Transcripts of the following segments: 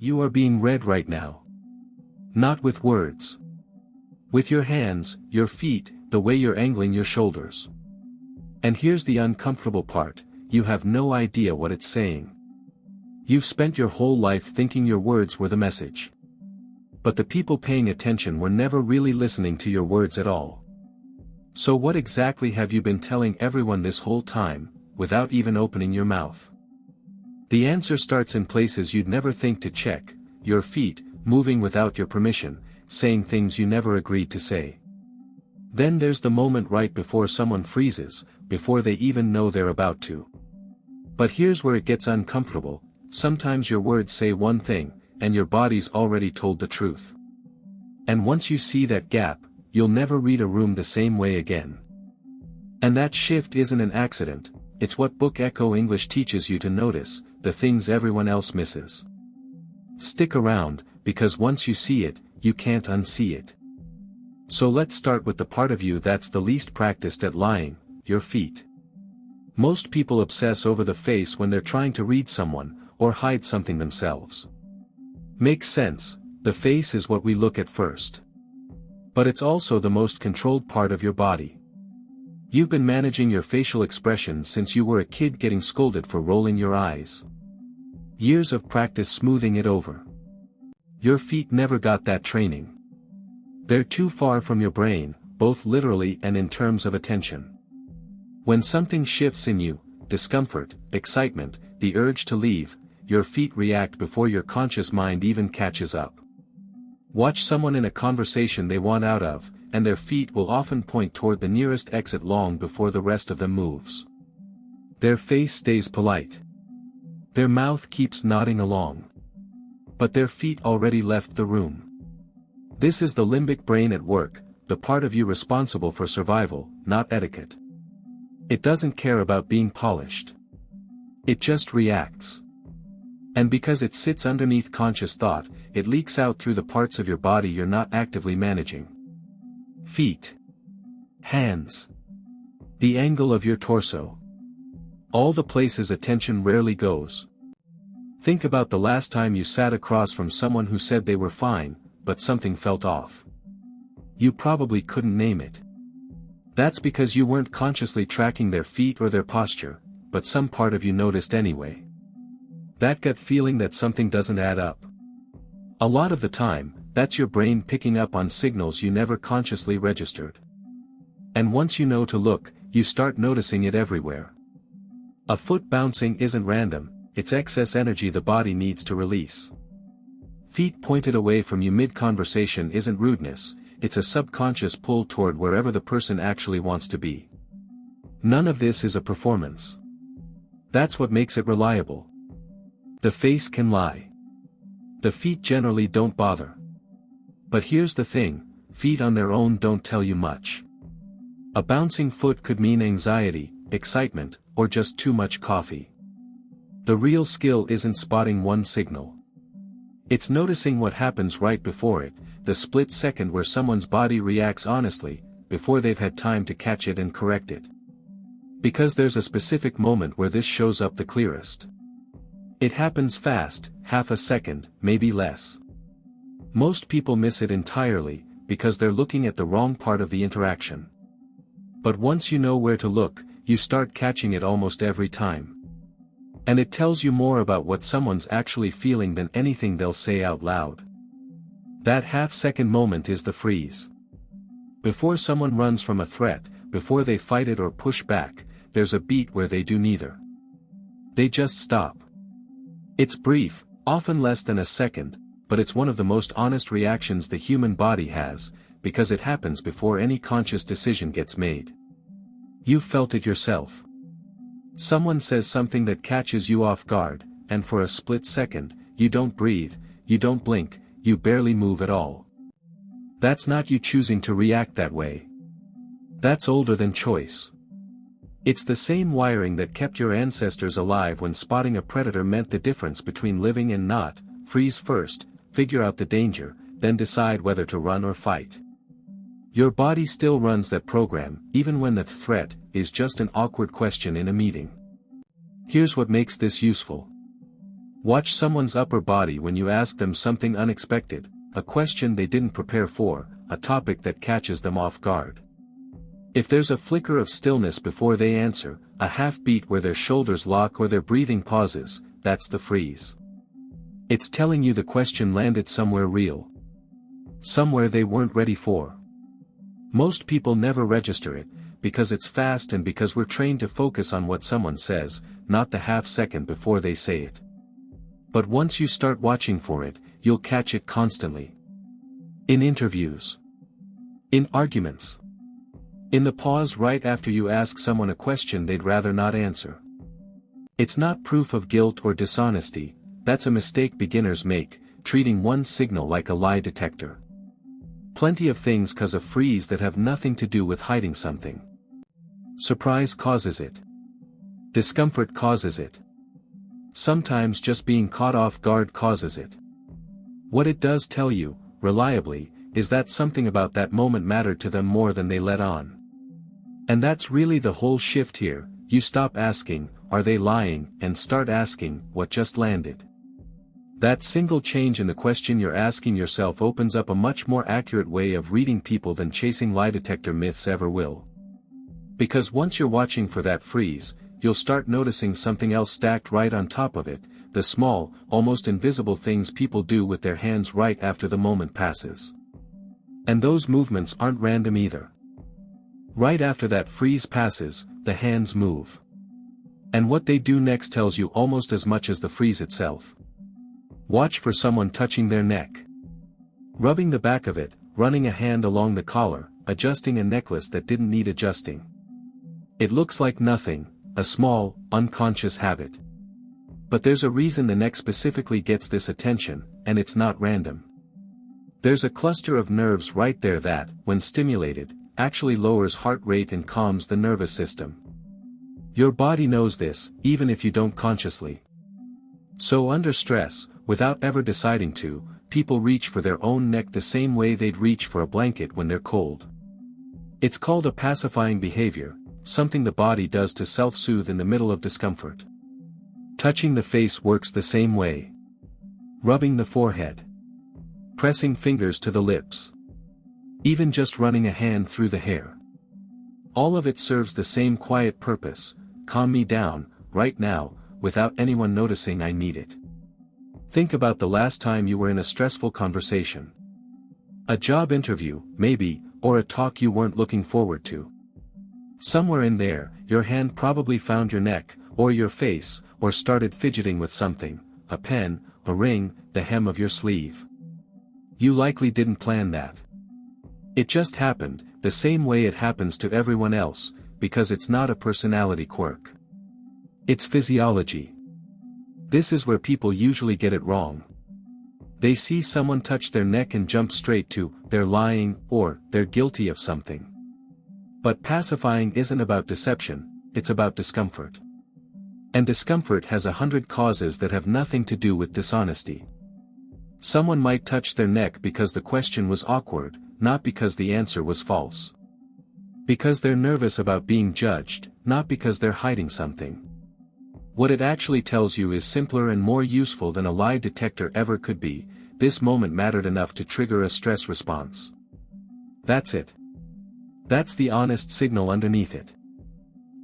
You are being read right now. Not with words. With your hands, your feet, the way you're angling your shoulders. And here's the uncomfortable part, you have no idea what it's saying. You've spent your whole life thinking your words were the message. But the people paying attention were never really listening to your words at all. So what exactly have you been telling everyone this whole time, without even opening your mouth? The answer starts in places you'd never think to check, your feet, moving without your permission, saying things you never agreed to say. Then there's the moment right before someone freezes, before they even know they're about to. But here's where it gets uncomfortable, sometimes your words say one thing, and your body's already told the truth. And once you see that gap, you'll never read a room the same way again. And that shift isn't an accident, it's what Book Echo English teaches you to notice, the things everyone else misses. Stick around, because once you see it, you can't unsee it. So let's start with the part of you that's the least practiced at lying, your feet. Most people obsess over the face when they're trying to read someone, or hide something themselves. Makes sense, the face is what we look at first. But it's also the most controlled part of your body. You've been managing your facial expressions since you were a kid getting scolded for rolling your eyes. Years of practice smoothing it over. Your feet never got that training. They're too far from your brain, both literally and in terms of attention. When something shifts in you, discomfort, excitement, the urge to leave, your feet react before your conscious mind even catches up. Watch someone in a conversation they want out of, and their feet will often point toward the nearest exit long before the rest of them moves. Their face stays polite. Their mouth keeps nodding along. But their feet already left the room. This is the limbic brain at work, the part of you responsible for survival, not etiquette. It doesn't care about being polished. It just reacts. And because it sits underneath conscious thought, it leaks out through the parts of your body you're not actively managing. Feet. Hands. The angle of your torso. All the places attention rarely goes. Think about the last time you sat across from someone who said they were fine, but something felt off. You probably couldn't name it. That's because you weren't consciously tracking their feet or their posture, but some part of you noticed anyway. That gut feeling that something doesn't add up. A lot of the time, that's your brain picking up on signals you never consciously registered. And once you know to look, you start noticing it everywhere. A foot bouncing isn't random, it's excess energy the body needs to release. Feet pointed away from you mid-conversation isn't rudeness, it's a subconscious pull toward wherever the person actually wants to be. None of this is a performance. That's what makes it reliable. The face can lie. The feet generally don't bother. But here's the thing, feet on their own don't tell you much. A bouncing foot could mean anxiety, excitement, or just too much coffee. The real skill isn't spotting one signal. It's noticing what happens right before it, the split second where someone's body reacts honestly, before they've had time to catch it and correct it. Because there's a specific moment where this shows up the clearest. It happens fast, half a second, maybe less. Most people miss it entirely, because they're looking at the wrong part of the interaction. But once you know where to look, you start catching it almost every time. And it tells you more about what someone's actually feeling than anything they'll say out loud. That half-second moment is the freeze. Before someone runs from a threat, before they fight it or push back, there's a beat where they do neither. They just stop. It's brief, often less than a second, but it's one of the most honest reactions the human body has, because it happens before any conscious decision gets made. You've felt it yourself. Someone says something that catches you off guard, and for a split second, you don't breathe, you don't blink, you barely move at all. That's not you choosing to react that way. That's older than choice. It's the same wiring that kept your ancestors alive when spotting a predator meant the difference between living and not. Freeze first, figure out the danger, then decide whether to run or fight. Your body still runs that program, even when the threat is just an awkward question in a meeting. Here's what makes this useful. Watch someone's upper body when you ask them something unexpected, a question they didn't prepare for, a topic that catches them off guard. If there's a flicker of stillness before they answer, a half-beat where their shoulders lock or their breathing pauses, that's the freeze. It's telling you the question landed somewhere real. Somewhere they weren't ready for. Most people never register it, because it's fast and because we're trained to focus on what someone says, not the half second before they say it. But once you start watching for it, you'll catch it constantly. In interviews. In arguments. In the pause right after you ask someone a question they'd rather not answer. It's not proof of guilt or dishonesty, that's a mistake beginners make, treating one signal like a lie detector. Plenty of things cause a freeze that have nothing to do with hiding something. Surprise causes it. Discomfort causes it. Sometimes just being caught off guard causes it. What it does tell you, reliably, is that something about that moment mattered to them more than they let on. And that's really the whole shift here, you stop asking, are they lying, and start asking, what just landed. That single change in the question you're asking yourself opens up a much more accurate way of reading people than chasing lie detector myths ever will. Because once you're watching for that freeze, you'll start noticing something else stacked right on top of it, the small, almost invisible things people do with their hands right after the moment passes. And those movements aren't random either. Right after that freeze passes, the hands move. And what they do next tells you almost as much as the freeze itself. Watch for someone touching their neck. Rubbing the back of it, running a hand along the collar, adjusting a necklace that didn't need adjusting. It looks like nothing, a small, unconscious habit. But there's a reason the neck specifically gets this attention, and it's not random. There's a cluster of nerves right there that, when stimulated, actually lowers heart rate and calms the nervous system. Your body knows this, even if you don't consciously. So under stress, without ever deciding to, people reach for their own neck the same way they'd reach for a blanket when they're cold. It's called a pacifying behavior, something the body does to self-soothe in the middle of discomfort. Touching the face works the same way. Rubbing the forehead. Pressing fingers to the lips. Even just running a hand through the hair. All of it serves the same quiet purpose, calm me down, right now, without anyone noticing I need it. Think about the last time you were in a stressful conversation. A job interview, maybe, or a talk you weren't looking forward to. Somewhere in there, your hand probably found your neck, or your face, or started fidgeting with something, a pen, a ring, the hem of your sleeve. You likely didn't plan that. It just happened, the same way it happens to everyone else, because it's not a personality quirk. It's physiology. This is where people usually get it wrong. They see someone touch their neck and jump straight to, they're lying, or, they're guilty of something. But pacifying isn't about deception, it's about discomfort. And discomfort has 100 causes that have nothing to do with dishonesty. Someone might touch their neck because the question was awkward, not because the answer was false. Because they're nervous about being judged, not because they're hiding something. What it actually tells you is simpler and more useful than a lie detector ever could be, this moment mattered enough to trigger a stress response. That's it. That's the honest signal underneath it.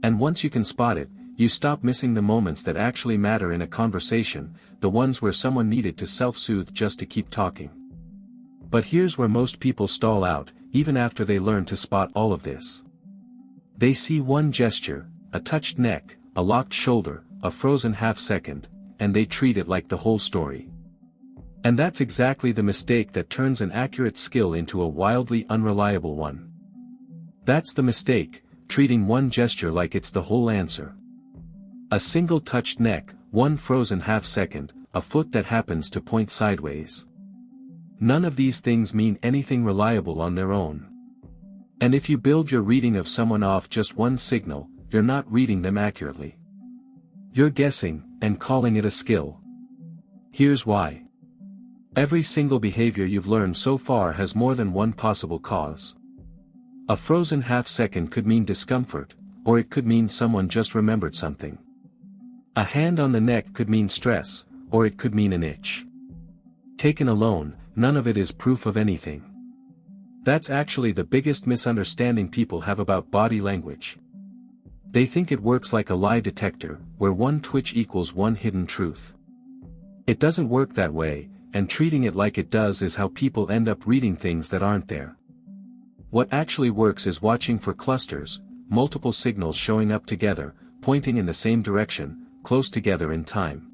And once you can spot it, you stop missing the moments that actually matter in a conversation, the ones where someone needed to self-soothe just to keep talking. But here's where most people stall out, even after they learn to spot all of this. They see one gesture, a touched neck, a locked shoulder, a frozen half-second, and they treat it like the whole story. And that's exactly the mistake that turns an accurate skill into a wildly unreliable one. That's the mistake, treating one gesture like it's the whole answer. A single touched neck, one frozen half-second, a foot that happens to point sideways. None of these things mean anything reliable on their own. And if you build your reading of someone off just one signal, you're not reading them accurately. You're guessing, and calling it a skill. Here's why. Every single behavior you've learned so far has more than one possible cause. A frozen half-second could mean discomfort, or it could mean someone just remembered something. A hand on the neck could mean stress, or it could mean an itch. Taken alone, none of it is proof of anything. That's actually the biggest misunderstanding people have about body language. They think it works like a lie detector, where one twitch equals one hidden truth. It doesn't work that way, and treating it like it does is how people end up reading things that aren't there. What actually works is watching for clusters, multiple signals showing up together, pointing in the same direction, close together in time.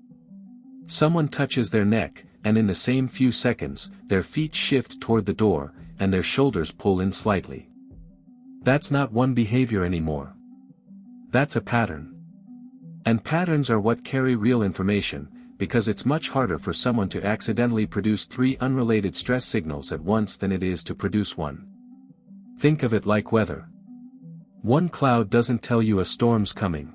Someone touches their neck, and in the same few seconds, their feet shift toward the door, and their shoulders pull in slightly. That's not one behavior anymore. That's a pattern. And patterns are what carry real information, because it's much harder for someone to accidentally produce 3 unrelated stress signals at once than it is to produce one. Think of it like weather. One cloud doesn't tell you a storm's coming.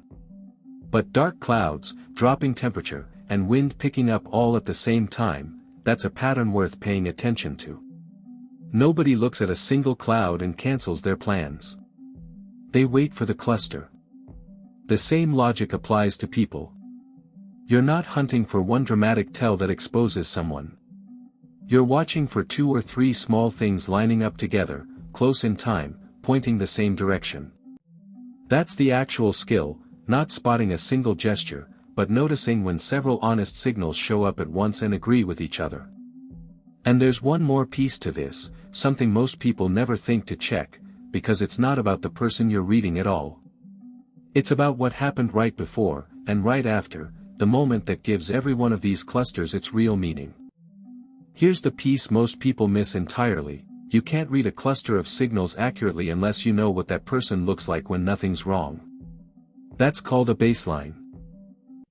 But dark clouds, dropping temperature, and wind picking up all at the same time, that's a pattern worth paying attention to. Nobody looks at a single cloud and cancels their plans. They wait for the cluster. The same logic applies to people. You're not hunting for one dramatic tell that exposes someone. You're watching for 2 or 3 small things lining up together, close in time, pointing the same direction. That's the actual skill, not spotting a single gesture, but noticing when several honest signals show up at once and agree with each other. And there's one more piece to this, something most people never think to check, because it's not about the person you're reading at all. It's about what happened right before, and right after, the moment that gives every one of these clusters its real meaning. Here's the piece most people miss entirely: you can't read a cluster of signals accurately unless you know what that person looks like when nothing's wrong. That's called a baseline.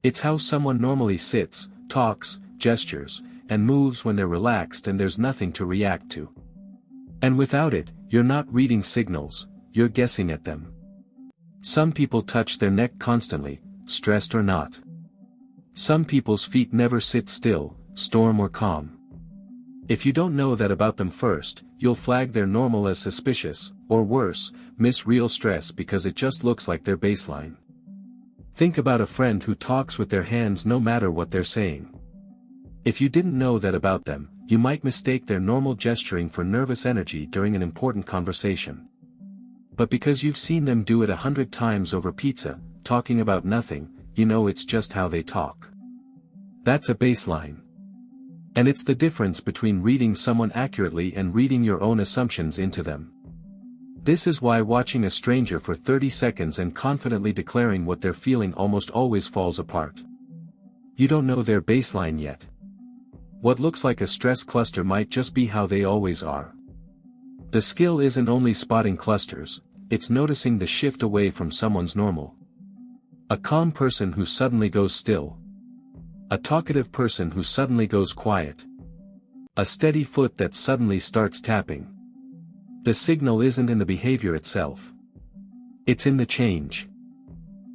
It's how someone normally sits, talks, gestures, and moves when they're relaxed and there's nothing to react to. And without it, you're not reading signals, you're guessing at them. Some people touch their neck constantly, stressed or not. Some people's feet never sit still, storm or calm. If you don't know that about them first, you'll flag their normal as suspicious, or worse, miss real stress because it just looks like their baseline. Think about a friend who talks with their hands no matter what they're saying. If you didn't know that about them, you might mistake their normal gesturing for nervous energy during an important conversation. But because you've seen them do it 100 times over pizza, talking about nothing, you know it's just how they talk. That's a baseline. And it's the difference between reading someone accurately and reading your own assumptions into them. This is why watching a stranger for 30 seconds and confidently declaring what they're feeling almost always falls apart. You don't know their baseline yet. What looks like a stress cluster might just be how they always are. The skill isn't only spotting clusters, it's noticing the shift away from someone's normal. A calm person who suddenly goes still. A talkative person who suddenly goes quiet. A steady foot that suddenly starts tapping. The signal isn't in the behavior itself. It's in the change.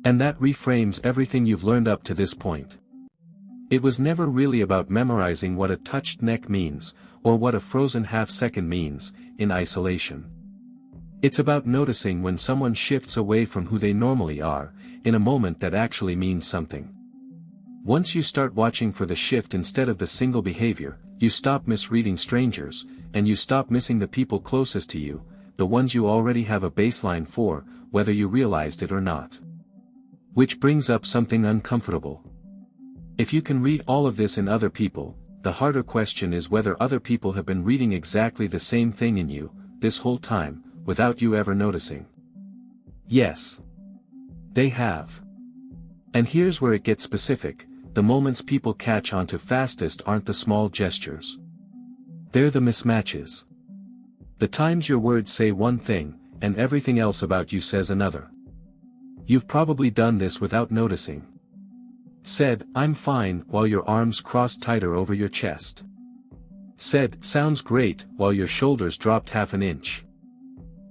And that reframes everything you've learned up to this point. It was never really about memorizing what a touched neck means, or what a frozen half-second means, in isolation. It's about noticing when someone shifts away from who they normally are, in a moment that actually means something. Once you start watching for the shift instead of the single behavior, you stop misreading strangers, and you stop missing the people closest to you, the ones you already have a baseline for, whether you realized it or not. Which brings up something uncomfortable. If you can read all of this in other people, the harder question is whether other people have been reading exactly the same thing in you, this whole time, without you ever noticing. Yes. They have. And here's where it gets specific: the moments people catch on to fastest aren't the small gestures. They're the mismatches. The times your words say one thing, and everything else about you says another. You've probably done this without noticing. Said, "I'm fine," while your arms crossed tighter over your chest. Said, "Sounds great," while your shoulders dropped half an inch.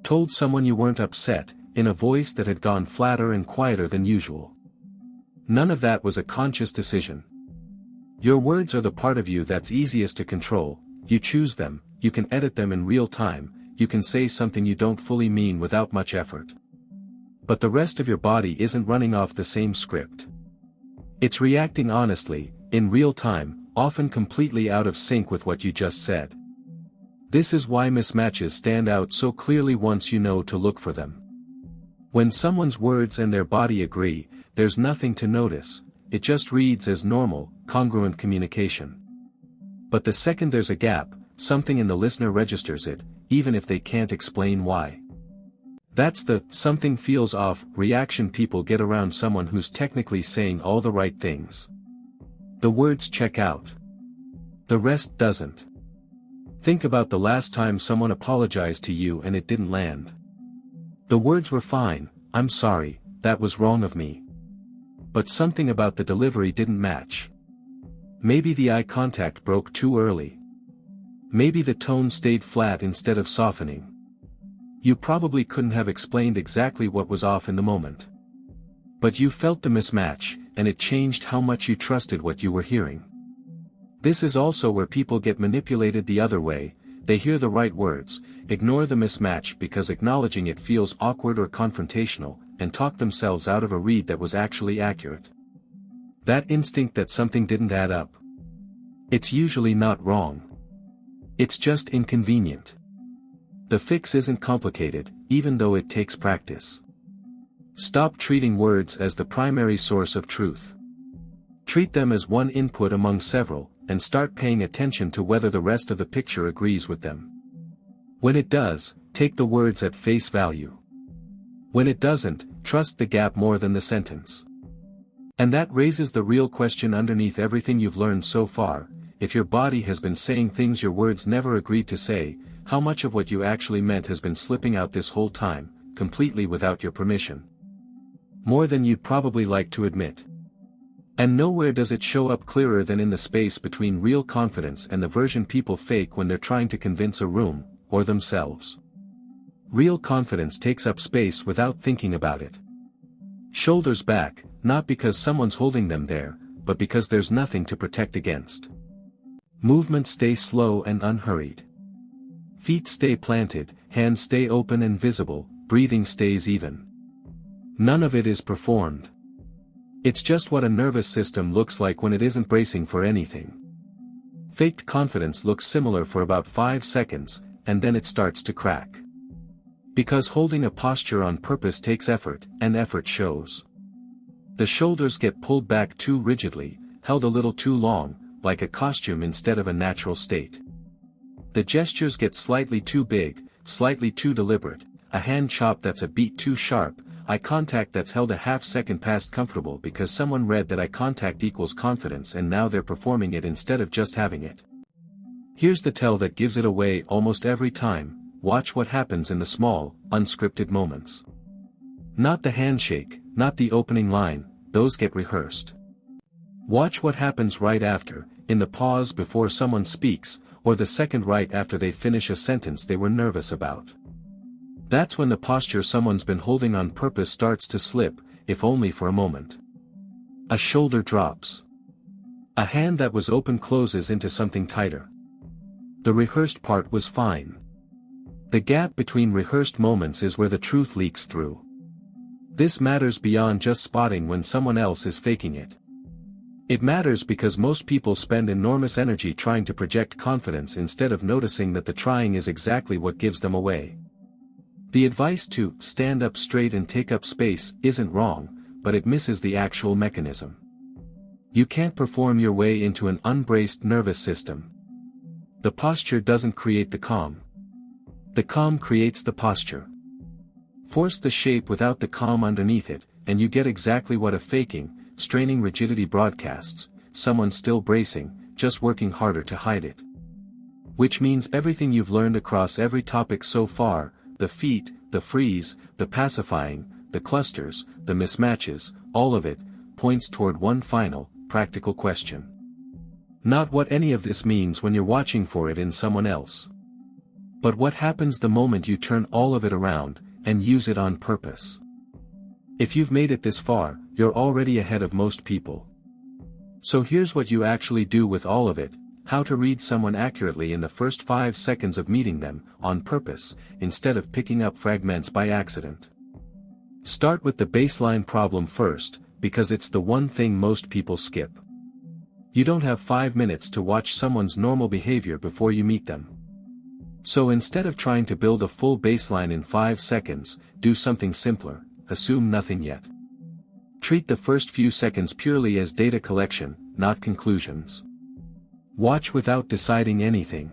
Told someone you weren't upset, in a voice that had gone flatter and quieter than usual. None of that was a conscious decision. Your words are the part of you that's easiest to control. You choose them, you can edit them in real time, you can say something you don't fully mean without much effort. But the rest of your body isn't running off the same script. It's reacting honestly, in real time, often completely out of sync with what you just said. This is why mismatches stand out so clearly once you know to look for them. When someone's words and their body agree, there's nothing to notice, it just reads as normal, congruent communication. But the second there's a gap, something in the listener registers it, even if they can't explain why. That's the "something feels off" reaction people get around someone who's technically saying all the right things. The words check out. The rest doesn't. Think about the last time someone apologized to you and it didn't land. The words were fine, "I'm sorry, that was wrong of me." But something about the delivery didn't match. Maybe the eye contact broke too early. Maybe the tone stayed flat instead of softening. You probably couldn't have explained exactly what was off in the moment. But you felt the mismatch, and it changed how much you trusted what you were hearing. This is also where people get manipulated the other way. They hear the right words, ignore the mismatch because acknowledging it feels awkward or confrontational, and talk themselves out of a read that was actually accurate. That instinct that something didn't add up. It's usually not wrong. It's just inconvenient. The fix isn't complicated, even though it takes practice. Stop treating words as the primary source of truth. Treat them as one input among several, and start paying attention to whether the rest of the picture agrees with them. When it does, take the words at face value. When it doesn't, trust the gap more than the sentence. And that raises the real question underneath everything you've learned so far: if your body has been saying things your words never agreed to say, how much of what you actually meant has been slipping out this whole time, completely without your permission? More than you'd probably like to admit. And nowhere does it show up clearer than in the space between real confidence and the version people fake when they're trying to convince a room, or themselves. Real confidence takes up space without thinking about it. Shoulders back, not because someone's holding them there, but because there's nothing to protect against. Movement stays slow and unhurried. Feet stay planted, hands stay open and visible, breathing stays even. None of it is performed. It's just what a nervous system looks like when it isn't bracing for anything. Faked confidence looks similar for about 5 seconds, and then it starts to crack. Because holding a posture on purpose takes effort, and effort shows. The shoulders get pulled back too rigidly, held a little too long, like a costume instead of a natural state. The gestures get slightly too big, slightly too deliberate, a hand chop that's a beat too sharp, eye contact that's held a half second past comfortable because someone read that eye contact equals confidence and now they're performing it instead of just having it. Here's the tell that gives it away almost every time: watch what happens in the small, unscripted moments. Not the handshake, not the opening line, those get rehearsed. Watch what happens right after, in the pause before someone speaks, or the second right after they finish a sentence they were nervous about. That's when the posture someone's been holding on purpose starts to slip, if only for a moment. A shoulder drops. A hand that was open closes into something tighter. The rehearsed part was fine. The gap between rehearsed moments is where the truth leaks through. This matters beyond just spotting when someone else is faking it. It matters because most people spend enormous energy trying to project confidence instead of noticing that the trying is exactly what gives them away. The advice to stand up straight and take up space isn't wrong, but it misses the actual mechanism. You can't perform your way into an unbraced nervous system. The posture doesn't create the calm. The calm creates the posture. Force the shape without the calm underneath it, and you get exactly what a faking, straining rigidity broadcasts: someone still bracing, just working harder to hide it. Which means everything you've learned across every topic so far, the feet, the freeze, the pacifying, the clusters, the mismatches, all of it, points toward one final, practical question. Not what any of this means when you're watching for it in someone else. But what happens the moment you turn all of it around, and use it on purpose? If you've made it this far, you're already ahead of most people. So here's what you actually do with all of it: how to read someone accurately in the first 5 seconds of meeting them, on purpose, instead of picking up fragments by accident. Start with the baseline problem first, because it's the one thing most people skip. You don't have 5 minutes to watch someone's normal behavior before you meet them. So instead of trying to build a full baseline in 5 seconds, do something simpler: assume nothing yet. Treat the first few seconds purely as data collection, not conclusions. Watch without deciding anything.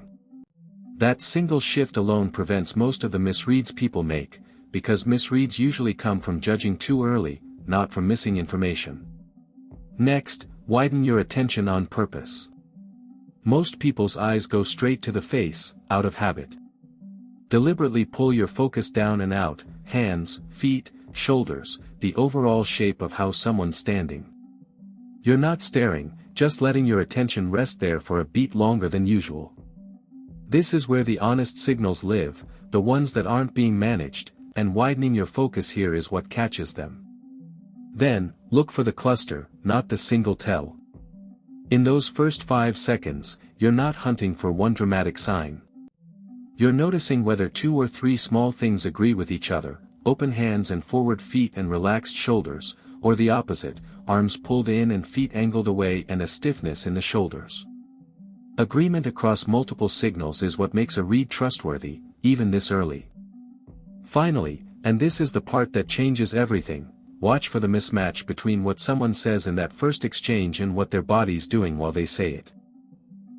That single shift alone prevents most of the misreads people make, because misreads usually come from judging too early, not from missing information. Next, widen your attention on purpose. Most people's eyes go straight to the face, out of habit. Deliberately pull your focus down and out: hands, feet, shoulders, the overall shape of how someone's standing. You're not staring, just letting your attention rest there for a beat longer than usual. This is where the honest signals live, the ones that aren't being managed, and widening your focus here is what catches them. Then, look for the cluster, not the single tell. In those first 5 seconds, you're not hunting for one dramatic sign. You're noticing whether 2 or 3 small things agree with each other: open hands and forward feet and relaxed shoulders, or the opposite, arms pulled in and feet angled away and a stiffness in the shoulders. Agreement across multiple signals is what makes a read trustworthy, even this early. Finally, and this is the part that changes everything, watch for the mismatch between what someone says in that first exchange and what their body's doing while they say it.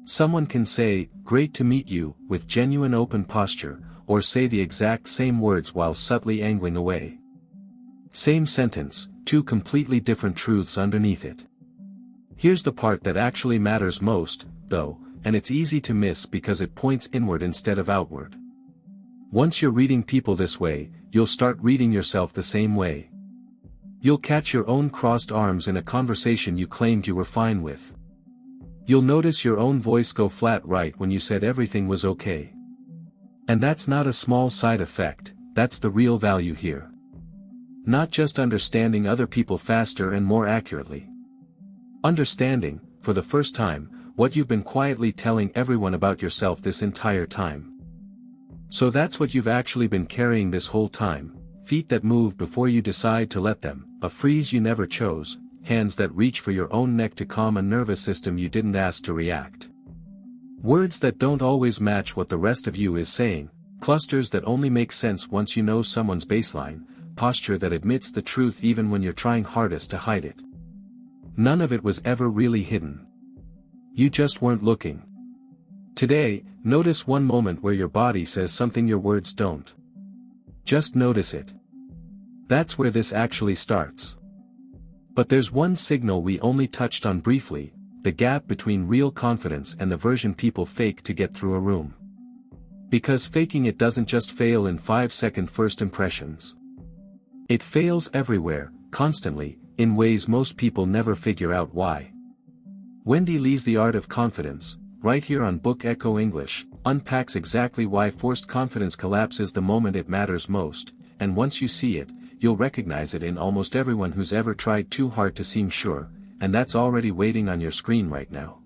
Someone can say, "Great to meet you," with genuine open posture, or say the exact same words while subtly angling away. Same sentence, 2 completely different truths underneath it. Here's the part that actually matters most, though, and it's easy to miss because it points inward instead of outward. Once you're reading people this way, you'll start reading yourself the same way. You'll catch your own crossed arms in a conversation you claimed you were fine with. You'll notice your own voice go flat right when you said everything was okay. And that's not a small side effect, that's the real value here. Not just understanding other people faster and more accurately. Understanding, for the first time, what you've been quietly telling everyone about yourself this entire time. So that's what you've actually been carrying this whole time: feet that move before you decide to let them, a freeze you never chose, hands that reach for your own neck to calm a nervous system you didn't ask to react. Words that don't always match what the rest of you is saying, clusters that only make sense once you know someone's baseline, posture that admits the truth even when you're trying hardest to hide it. None of it was ever really hidden. You just weren't looking. Today, notice one moment where your body says something your words don't. Just notice it. That's where this actually starts. But there's one signal we only touched on briefly: the gap between real confidence and the version people fake to get through a room. Because faking it doesn't just fail in 5-second first impressions. It fails everywhere, constantly, in ways most people never figure out why. Wendy Lee's The Art of Confidence, right here on Book Echo English, unpacks exactly why forced confidence collapses the moment it matters most, and once you see it, you'll recognize it in almost everyone who's ever tried too hard to seem sure, and that's already waiting on your screen right now.